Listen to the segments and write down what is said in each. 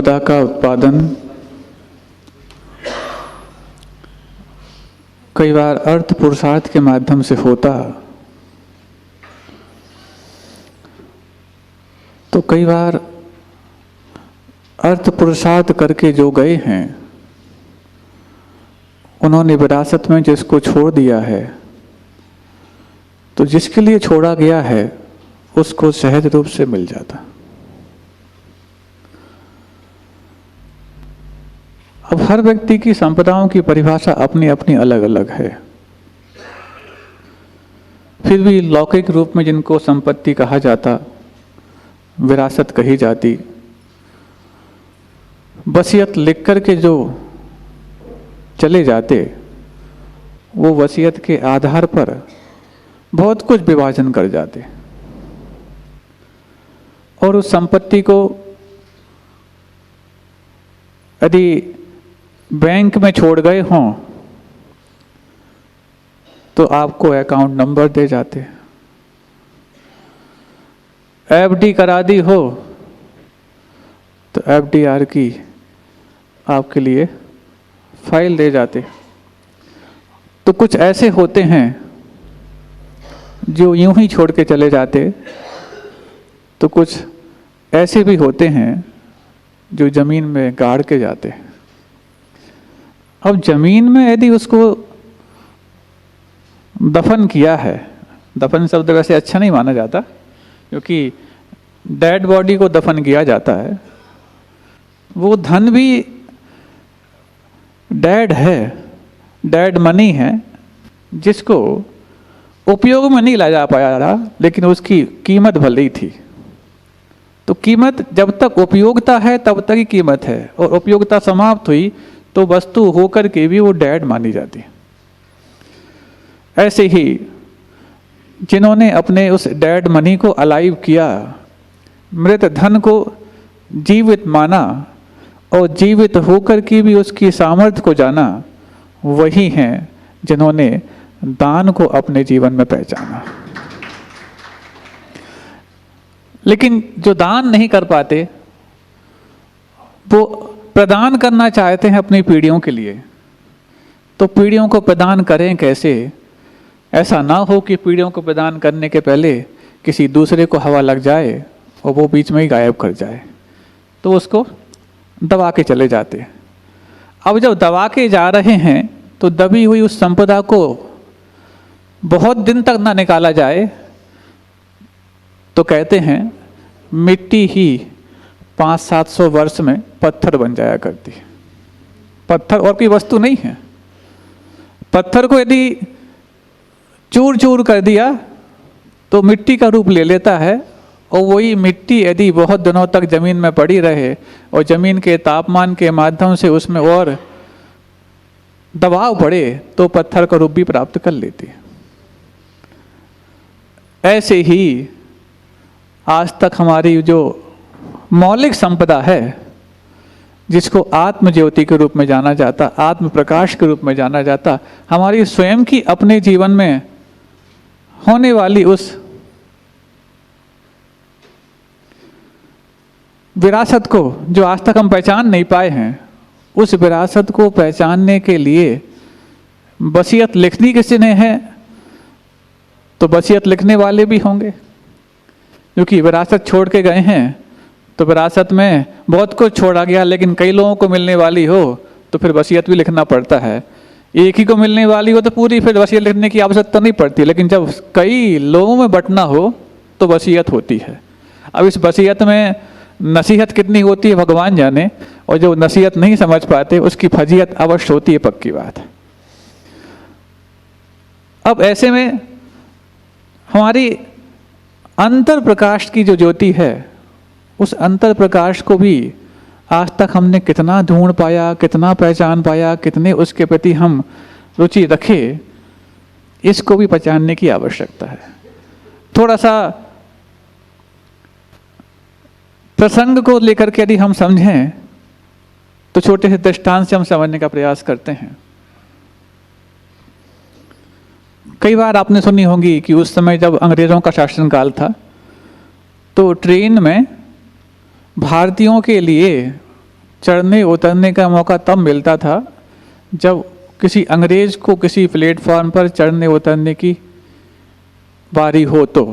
संपदा का उत्पादन कई बार अर्थ पुरुषार्थ के माध्यम से होता, तो कई बार अर्थ पुरुषार्थ करके जो गए हैं उन्होंने विरासत में जिसको छोड़ दिया है, तो जिसके लिए छोड़ा गया है उसको सहज रूप से मिल जाता। अब हर व्यक्ति की संपदाओं की परिभाषा अपनी अपनी अलग अलग है। फिर भी लौकिक रूप में जिनको संपत्ति कहा जाता, विरासत कही जाती, वसीयत लिख कर के जो चले जाते, वो वसीयत के आधार पर बहुत कुछ विभाजन कर जाते और उस संपत्ति को यदि बैंक में छोड़ गए हों तो आपको अकाउंट नंबर दे जाते, एफडी करा दी हो तो एफडीआर की आपके लिए फाइल दे जाते। तो कुछ ऐसे होते हैं जो यूं ही छोड़ के चले जाते, तो कुछ ऐसे भी होते हैं जो जमीन में गाड़ के जाते। अब जमीन में यदि उसको दफन किया है, दफन शब्द वैसे अच्छा नहीं माना जाता क्योंकि डेड बॉडी को दफन किया जाता है, वो धन भी डेड है, डेड मनी है, जिसको उपयोग में नहीं लाया जा पाया था, लेकिन उसकी कीमत भले ही थी। तो कीमत जब तक उपयोगिता है तब तक ही कीमत है, और उपयोगिता समाप्त हुई तो वस्तु होकर के भी वो डेड मानी जाती है। ऐसे ही जिन्होंने अपने उस डेड मनी को अलाइव किया, मृत धन को जीवित माना और जीवित होकर के भी उसकी सामर्थ्य को जाना, वही हैं जिन्होंने दान को अपने जीवन में पहचाना। लेकिन जो दान नहीं कर पाते, वो प्रदान करना चाहते हैं अपनी पीढ़ियों के लिए। तो पीढ़ियों को प्रदान करें कैसे? ऐसा ना हो कि पीढ़ियों को प्रदान करने के पहले किसी दूसरे को हवा लग जाए और वो बीच में ही गायब कर जाए, तो उसको दबा के चले जाते। अब जब दबा के जा रहे हैं तो दबी हुई उस संपदा को बहुत दिन तक ना निकाला जाए तो कहते हैं मिट्टी ही 500-700 वर्ष में पत्थर बन जाया करती है। पत्थर और कोई वस्तु नहीं है। पत्थर को यदि चूर चूर कर दिया तो मिट्टी का रूप ले लेता है, और वही मिट्टी यदि बहुत दिनों तक जमीन में पड़ी रहे और जमीन के तापमान के माध्यम से उसमें और दबाव पड़े तो पत्थर का रूप भी प्राप्त कर लेती है। ऐसे ही आज तक हमारी जो मौलिक संपदा है, जिसको आत्म ज्योति के रूप में जाना जाता, आत्म प्रकाश के रूप में जाना जाता, हमारी स्वयं की अपने जीवन में होने वाली उस विरासत को जो आज तक हम पहचान नहीं पाए हैं, उस विरासत को पहचानने के लिए वसीयत लिखनी किसी ने है तो वसीयत लिखने वाले भी होंगे, क्योंकि विरासत छोड़ के गए हैं तो विरासत में बहुत कुछ छोड़ा गया, लेकिन कई लोगों को मिलने वाली हो तो फिर वसीयत भी लिखना पड़ता है। एक ही को मिलने वाली हो तो पूरी फिर वसीयत लिखने की आवश्यकता नहीं पड़ती, लेकिन जब कई लोगों में बंटना हो तो वसीयत होती है। अब इस वसीयत में नसीहत कितनी होती है भगवान जाने, और जो नसीहत नहीं समझ पाते उसकी फजीयत अवश्य होती है, पक्की बात है। अब ऐसे में हमारी अंतर प्रकाश की जो ज्योति है, उस अंतर प्रकाश को भी आज तक हमने कितना ढूंढ पाया, कितना पहचान पाया, कितने उसके प्रति हम रुचि रखे, इसको भी पहचानने की आवश्यकता है। थोड़ा सा प्रसंग को लेकर के यदि हम समझें तो छोटे से दृष्टांत से हम समझने का प्रयास करते हैं। कई बार आपने सुनी होगी कि उस समय जब अंग्रेजों का शासनकाल था तो ट्रेन में भारतीयों के लिए चढ़ने उतरने का मौका तब मिलता था जब किसी अंग्रेज को किसी प्लेटफॉर्म पर चढ़ने उतरने की बारी हो तो,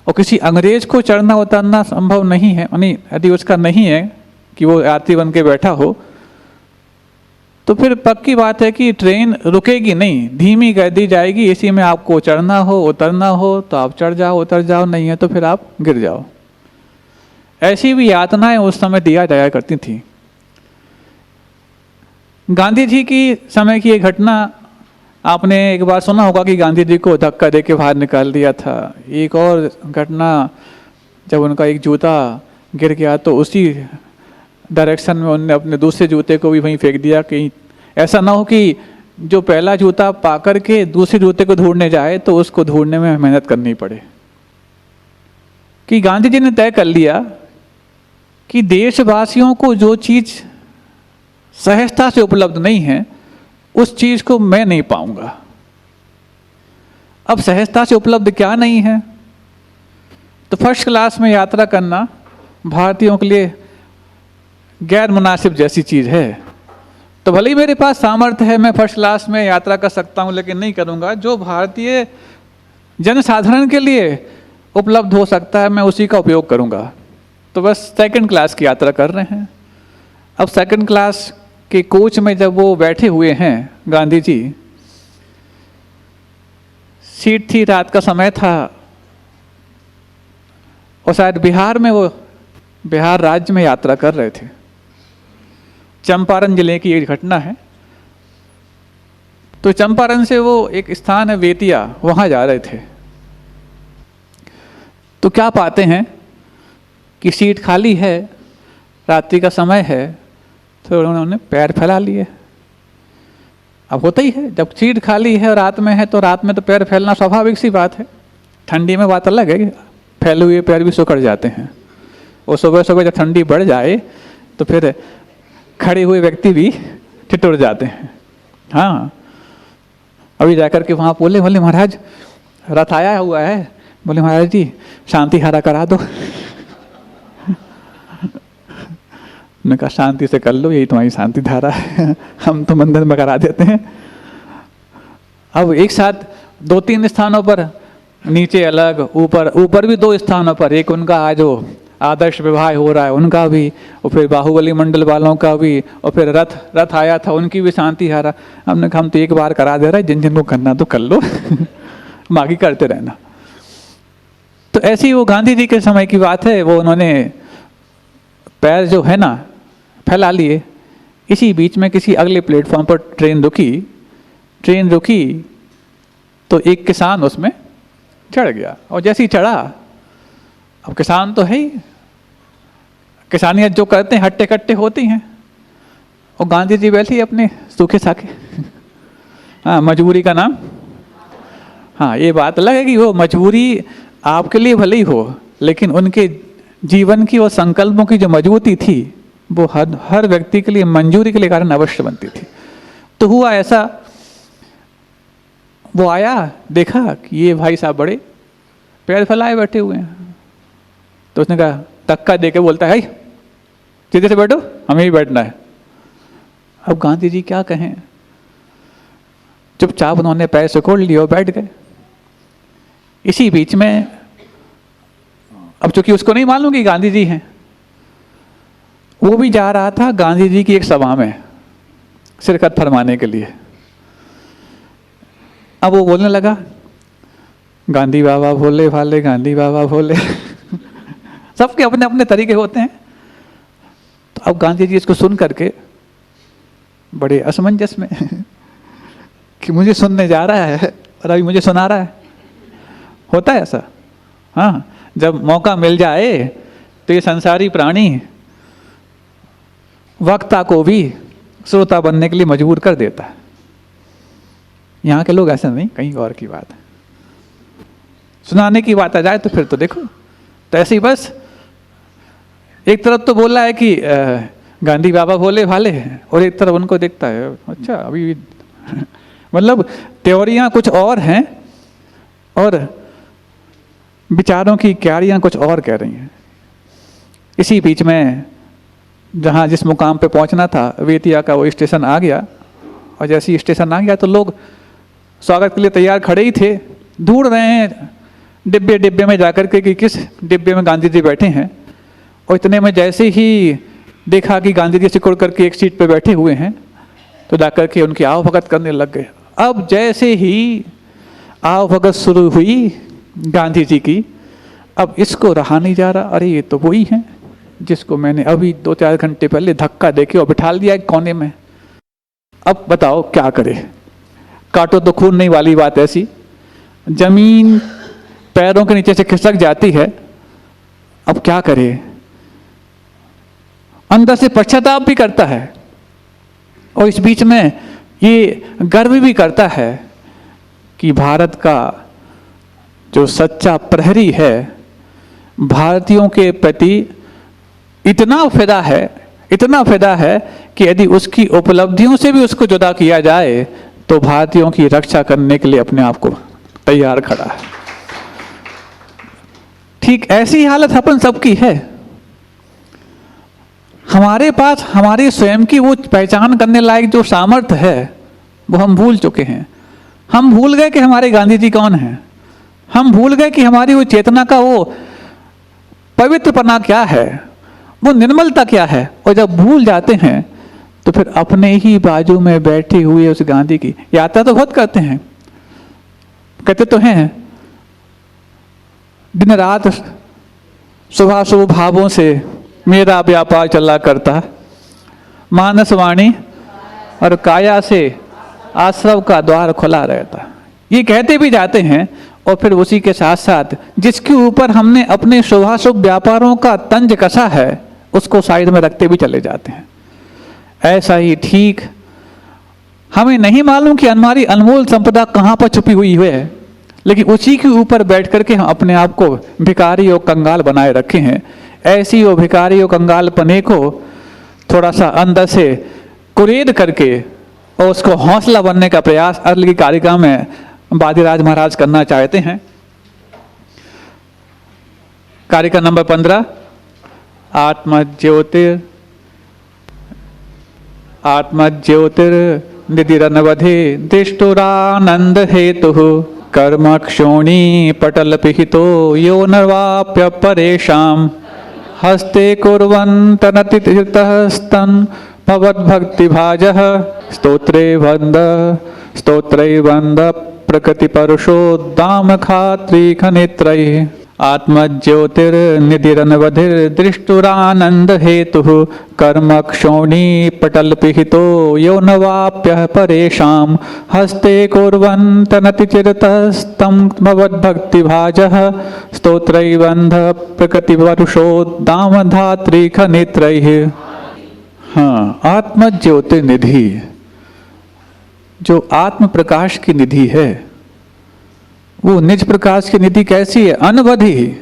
और किसी अंग्रेज को चढ़ना उतरना संभव नहीं है, यानी यदि उसका नहीं है कि वो यात्री बन के बैठा हो, तो फिर पक्की बात है कि ट्रेन रुकेगी नहीं, धीमी कर दी जाएगी। इसी में आपको चढ़ना हो उतरना हो तो आप चढ़ जाओ उतर जाओ, नहीं है तो फिर आप गिर जाओ। ऐसी भी यातनाएं उस समय दिया जाया करती थी। गांधी जी की समय की एक घटना आपने एक बार सुना होगा कि गांधी जी को धक्का दे के बाहर निकाल दिया था। एक और घटना, जब उनका एक जूता गिर गया तो उसी डायरेक्शन में उन्होंने अपने दूसरे जूते को भी वहीं फेंक दिया, कि ऐसा ना हो कि जो पहला जूता पा कर के दूसरे जूते को ढूंढने जाए तो उसको ढूंढने में मेहनत करनी पड़े। कि गांधी जी ने तय कर लिया कि देशवासियों को जो चीज़ सहजता से उपलब्ध नहीं है उस चीज़ को मैं नहीं पाऊंगा। अब सहजता से उपलब्ध क्या नहीं है? तो फर्स्ट क्लास में यात्रा करना भारतीयों के लिए गैर मुनासिब जैसी चीज़ है। तो भले ही मेरे पास सामर्थ्य है, मैं फर्स्ट क्लास में यात्रा कर सकता हूं, लेकिन नहीं करूंगा। जो भारतीय जनसाधारण के लिए उपलब्ध हो सकता है मैं उसी का उपयोग करूंगा। तो बस सेकंड क्लास की यात्रा कर रहे हैं। अब सेकंड क्लास के कोच में जब वो बैठे हुए हैं गांधी जी, सीट थी, रात का समय था, और शायद बिहार में, वो बिहार राज्य में यात्रा कर रहे थे। चंपारण जिले की एक घटना है। तो चंपारण से वो एक स्थान है बेतिया, वहां जा रहे थे। तो क्या पाते हैं कि सीट खाली है, रात्रि का समय है, तो उन्होंने पैर फैला लिए। अब होता ही है, जब सीट खाली है और रात में है तो रात में तो पैर फैलना स्वाभाविक सी बात है। ठंडी में बात अलग है कि फैले हुए पैर भी सुखड़ जाते हैं, और सुबह सुबह जब ठंडी बढ़ जाए तो फिर खड़े हुए व्यक्ति भी ठिठुर जाते हैं। हाँ, अभी जाकर के वहाँ बोले महाराज रथ आया हुआ है, बोले महाराज जी शांति हारा करा दो। उन्होंने कहा शांति से कर लो, यही तुम्हारी शांति धारा है, हम तो मंदिर में करा देते हैं। अब एक साथ 2-3 स्थानों पर, नीचे अलग, ऊपर भी 2 स्थानों पर, एक उनका आज जो आदर्श विवाह हो रहा है उनका भी, और फिर बाहुबली मंडल वालों का भी, और फिर रथ आया था उनकी भी शांति हारा। हमने कहा हम तो एक बार करा दे रहे हैं, जिनको करना तो कर लो, बाकी करते रहना। तो ऐसी वो गांधी जी के समय की बात है, वो उन्होंने पैर जो है ना फैला लिए। इसी बीच में किसी अगले प्लेटफॉर्म पर ट्रेन रुकी तो एक किसान उसमें चढ़ गया, और जैसे ही चढ़ा, अब किसान तो है ही, किसानियत जो करते हैं हट्टे कट्टे होती हैं, और गांधी जी वैसे ही अपने सूखे साखे। हाँ, मजबूरी का नाम। हाँ, ये बात अलग है कि वो मजबूरी आपके लिए भले ही हो, लेकिन उनके जीवन की और संकल्पों की जो मजबूती थी वो हर व्यक्ति के लिए मंजूरी के लिए कारण अवश्य बनती थी। तो हुआ ऐसा, वो आया, देखा कि ये भाई साहब बड़े पैर फैलाए बैठे हुए हैं, तो उसने कहा, धक्का दे के बोलता है सीधे से बैठो, हमें ही बैठना है। अब गांधी जी क्या कहें, चुपचाप उन्होंने पैर सिकोड़ लिए और बैठ गए। इसी बीच में, अब चूंकि उसको नहीं मालूम कि गांधी जी हैं, वो भी जा रहा था गांधी जी की एक सभा में शिरकत फरमाने के लिए। अब वो बोलने लगा, गांधी बाबा भोले भाले, गांधी बाबा भोले। सबके अपने अपने तरीके होते हैं। तो अब गांधी जी इसको सुन करके बड़े असमंजस में कि मुझे सुनने जा रहा है और अभी मुझे सुना रहा है। होता है ऐसा। हाँ, जब मौका मिल जाए तो ये संसारी प्राणी वक्ता को भी श्रोता बनने के लिए मजबूर कर देता है। यहाँ के लोग ऐसे नहीं, कहीं और की बात है। सुनाने की बात आ जाए तो फिर तो देखो, तो ऐसे ही बस एक तरफ तो बोल रहा है कि गांधी बाबा भोले भाले हैं, और एक तरफ उनको देखता है, अच्छा अभी मतलब त्योरियां कुछ और हैं और विचारों की क्यारियां कुछ और कह रही हैं। इसी बीच में जहाँ जिस मुकाम पे पहुँचना था वेतिया का वो स्टेशन आ गया, और जैसे ही स्टेशन आ गया तो लोग स्वागत के लिए तैयार खड़े ही थे, ढूंढ रहे हैं डिब्बे डिब्बे में जाकर के कि किस डिब्बे में गांधी जी बैठे हैं। और इतने में जैसे ही देखा कि गांधी जी सिकुड़ करके एक सीट पे बैठे हुए हैं तो जाकर के उनकी आवभगत करने लग गए। अब जैसे ही आवभगत शुरू हुई गांधी जी की, अब इसको रहा नहीं जा रहा, अरे ये तो वही हैं जिसको मैंने अभी 2-4 घंटे पहले धक्का देके और बिठा दिया एक कोने में। अब बताओ क्या करे, काटो तो खून नहीं वाली बात ऐसी, जमीन पैरों के नीचे से खिसक जाती है। अब क्या करे, अंदर से पश्चाताप भी करता है और इस बीच में ये गर्व भी करता है कि भारत का जो सच्चा प्रहरी है भारतीयों के प्रति इतना फिदा है, इतना फिदा है कि यदि उसकी उपलब्धियों से भी उसको जुदा किया जाए तो भारतीयों की रक्षा करने के लिए अपने आप को तैयार खड़ा है। ठीक ऐसी हालत अपन सबकी है। हमारे पास हमारी स्वयं की वो पहचान करने लायक जो सामर्थ्य है वो हम भूल चुके हैं। हम भूल गए कि हमारे गांधी जी कौन हैं। हम भूल गए कि हमारी वो चेतना का वो पवित्रपना क्या है, वो निर्मलता क्या है। और जब भूल जाते हैं तो फिर अपने ही बाजू में बैठे हुए उस गांधी की यात्रा तो बहुत करते हैं, कहते तो हैं दिन रात शुभाशुभ भावों से मेरा व्यापार चला करता, मानस वाणी और काया से आश्रव का द्वार खुला रहता। ये कहते भी जाते हैं और फिर उसी के साथ साथ जिसके ऊपर हमने अपने शुभाशुभ व्यापारों का तंज कसा है उसको साइड में रखते भी चले जाते हैं। ऐसा ही ठीक हमें नहीं मालूम कि हमारी अनमोल संपदा कहाँ पर छुपी हुई है, लेकिन उसी के ऊपर बैठ करके हम अपने आप को भिखारी और कंगाल बनाए रखे हैं। ऐसी वो भिखारी और कंगाल पने को थोड़ा सा अंदर से कुरेद करके और उसको हौसला बनने का प्रयास अर्ल की कारिका में बाजीराज महाराज करना चाहते हैं। कारिका नंबर 15, आत्मज्योतिर निधिरनवधि दृष्टुरानंद हेतु कर्म क्षोणी पटल पिहितो यो नवाप्य परेशाम हस्ते कुर्वन्तनतितीर्थस्तन भवद्भक्तिभाजः स्तोत्रै वन्द प्रकृति परुषोद्दाम खात्रिखनेत्रैः आत्मज्योतिर्निधिरनवधिर्दृष्टुरानंद हेतु कर्म क्षोणी पटल पिहितो यो नवाप्य परेशाम हस्ते कुर्वन्तनतिचिरतस्तं भवद्भक्तिभाजः स्तोत्रैवन्ध प्रकृतिवरुषोद्दाम धात्रिखनेत्रैः। हाँ, आत्मज्योतिर्निधि जो आत्म प्रकाश की निधि है, वो निज प्रकाश की निधि कैसी है? अनवधि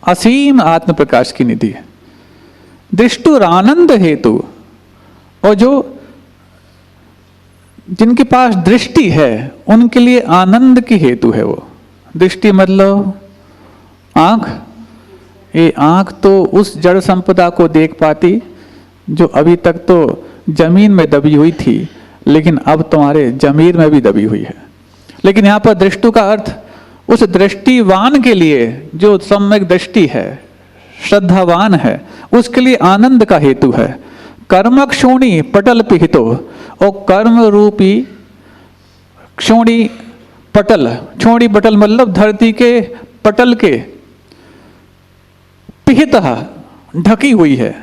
असीम आत्म प्रकाश की निधि है। दृष्टुर आनंद हेतु, और जो जिनके पास दृष्टि है उनके लिए आनंद की हेतु है वो। दृष्टि मतलब आंख। ये आंख तो उस जड़ संपदा को देख पाती जो अभी तक तो जमीन में दबी हुई थी, लेकिन अब तुम्हारे जमीर में भी दबी हुई है। लेकिन यहाँ पर दृष्टु का अर्थ उस दृष्टिवान के लिए जो सम्यक दृष्टि है, श्रद्धावान है, उसके लिए आनंद का हेतु है। कर्म क्षोणी पटल पिहितो, और कर्म रूपी क्षोणी पटल, क्षोणी पटल मतलब धरती के पटल के पिहित ढकी हुई है,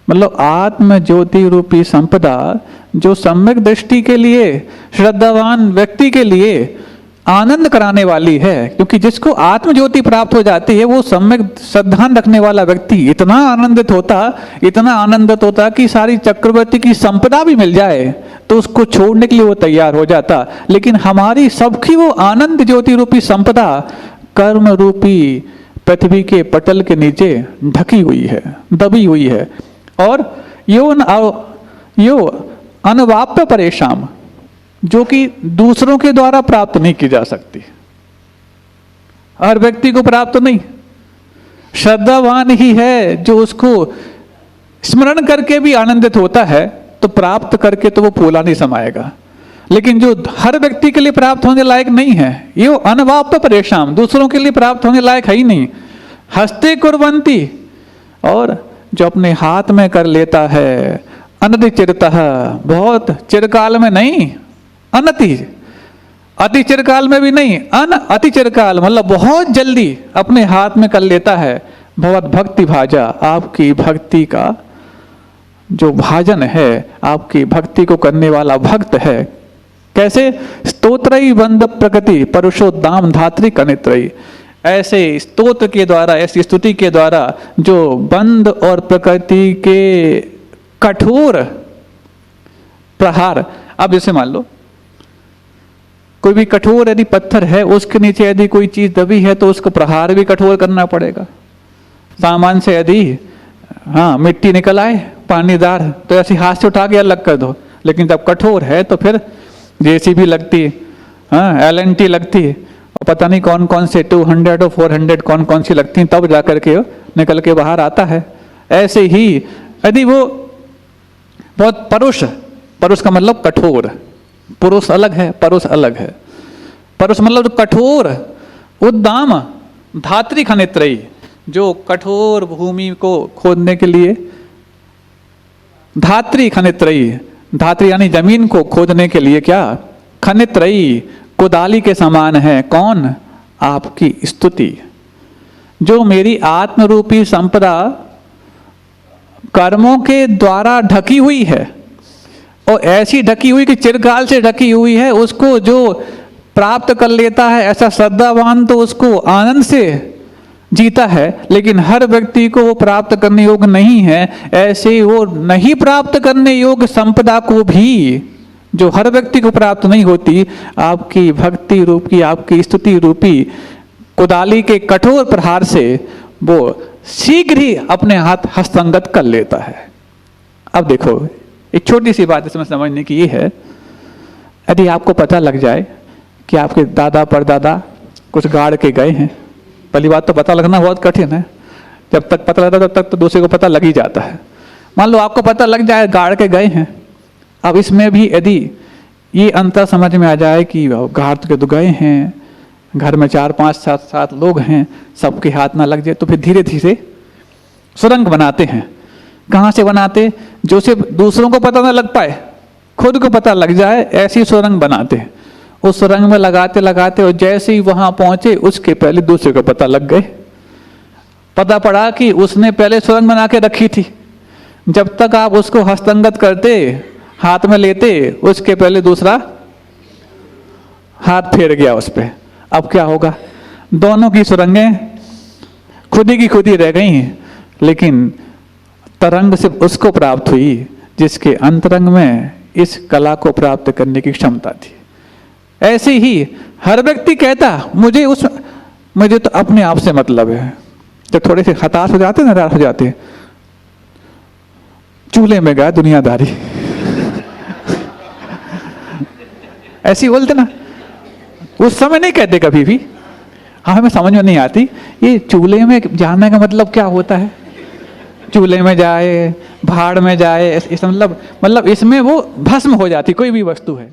मतलब आत्म ज्योति रूपी संपदा जो सम्यक दृष्टि के लिए, श्रद्धावान व्यक्ति के लिए आनंद कराने वाली है। क्योंकि जिसको आत्म ज्योति प्राप्त हो जाती है वो सम्यक श्रद्धा रखने वाला व्यक्ति इतना आनंदित होता कि सारी चक्रवर्ती की संपदा भी मिल जाए तो उसको छोड़ने के लिए वो तैयार हो जाता। लेकिन हमारी सबकी वो आनंद ज्योति रूपी संपदा कर्म रूपी पृथ्वी के पटल के नीचे ढकी हुई है, दबी हुई है। और यो अनवाप्य परेशान, जो कि दूसरों के द्वारा प्राप्त नहीं की जा सकती, हर व्यक्ति को प्राप्त नहीं, श्रद्धावान ही है जो उसको स्मरण करके भी आनंदित होता है, तो प्राप्त करके तो वो फूला नहीं समाएगा। लेकिन जो हर व्यक्ति के लिए प्राप्त होने लायक नहीं है, ये अनवाप्त परेशान, दूसरों के लिए प्राप्त होने लायक है ही नहीं। हस्ते कुर्वन्ति, और जो अपने हाथ में कर लेता है, अनति चिरतः, बहुत चिरकाल में नहीं, अनति, अति चिरकाल में भी नहीं, अति चिरकाल मतलब बहुत जल्दी अपने हाथ में कर लेता है। भगवत भक्ति भाजा, आपकी भक्ति का जो भाजन है, आपकी भक्ति को करने वाला भक्त है। कैसे? स्तोत्रई बंद प्रकृति परुषोद्दाम धात्री कनित्रयी, ऐसे स्तोत्र के द्वारा, ऐसी स्तुति के द्वारा जो बंद और प्रकृति के कठोर प्रहार। अब जैसे मान लो कोई भी कठोर यदि पत्थर है, उसके नीचे यदि कोई चीज दबी है तो उसको प्रहार भी कठोर करना पड़ेगा। सामान से यदि मिट्टी निकल आए पानीदार, तो ऐसे हाथ से उठा के अलग कर दो, लेकिन जब कठोर है तो फिर जेसीबी लगती, LNT लगती, और पता नहीं कौन कौन से 200 और 400 कौन कौन सी लगती, तब जा करके निकल के बाहर आता है। ऐसे ही यदि वो बहुत परुष का मतलब कठोर, पुरुष अलग है, परुष अलग है। परुष मतलब कठोर, उद्दाम धात्री खनित्रयी, जो कठोर भूमि को खोदने के लिए, धात्री खनित्रयी, धात्री यानी जमीन को खोदने के लिए क्या, खनित्रयी, कुदाली के समान है। कौन? आपकी स्तुति, जो मेरी आत्मरूपी संपदा कर्मों के द्वारा ढकी हुई है, और ऐसी ढकी हुई कि चिरकाल से ढकी हुई है, उसको जो प्राप्त कर लेता है ऐसा श्रद्धावान तो उसको आनंद से जीता है। लेकिन हर व्यक्ति को वो प्राप्त करने योग्य नहीं है। ऐसे वो नहीं प्राप्त करने योग्य संपदा को भी, जो हर व्यक्ति को प्राप्त नहीं होती, आपकी भक्ति रूपी, आपकी स्तुति रूपी कुदाली के कठोर प्रहार से वो शीघ्र ही अपने हाथ हस्तंगत कर लेता है। अब देखो, एक छोटी सी बात इसमें समझने की ये है, यदि आपको पता लग जाए कि आपके दादा परदादा कुछ गाड़ के गए हैं, पहली बात तो पता लगना बहुत कठिन है, जब तक पता लगता तब तक तो दूसरे को पता लग ही जाता है। मान लो आपको पता लग जाए गाड़ के गए हैं, अब इसमें भी यदि ये अंतर समझ में आ जाए कि गाड़ के तो गए हैं, घर में 4 5 7 लोग हैं, सबके हाथ ना लग जाए, तो फिर धीरे धीरे सुरंग बनाते हैं। कहाँ से बनाते? जो सिर्फ दूसरों को पता ना लग पाए, खुद को पता लग जाए, ऐसी सुरंग बनाते हैं। उस सुरंग में लगाते लगाते और जैसे ही वहां पहुंचे उसके पहले दूसरे को पता लग गए, पता पड़ा कि उसने पहले सुरंग बना के रखी थी। जब तक आप उसको हस्तंगत करते, हाथ में लेते, उसके पहले दूसरा हाथ फेर गया उस पर। अब क्या होगा? दोनों की सुरंगें खुद ही की खुद ही रह गई, लेकिन तरंग सिर्फ उसको प्राप्त हुई जिसके अंतरंग में इस कला को प्राप्त करने की क्षमता थी। ऐसे ही हर व्यक्ति कहता मुझे तो अपने आप से मतलब है। जब थोड़े से हताश हो जाते, नाराज हो जाते, चूल्हे में गया दुनियादारी ऐसी बोलते ना, उस समय नहीं कहते कभी भी। हमें समझ में नहीं आती ये चूल्हे में जाने का मतलब क्या होता है। चूल्हे में जाए, भाड़ में जाए, इस मतलब इसमें वो भस्म हो जाती कोई भी वस्तु है।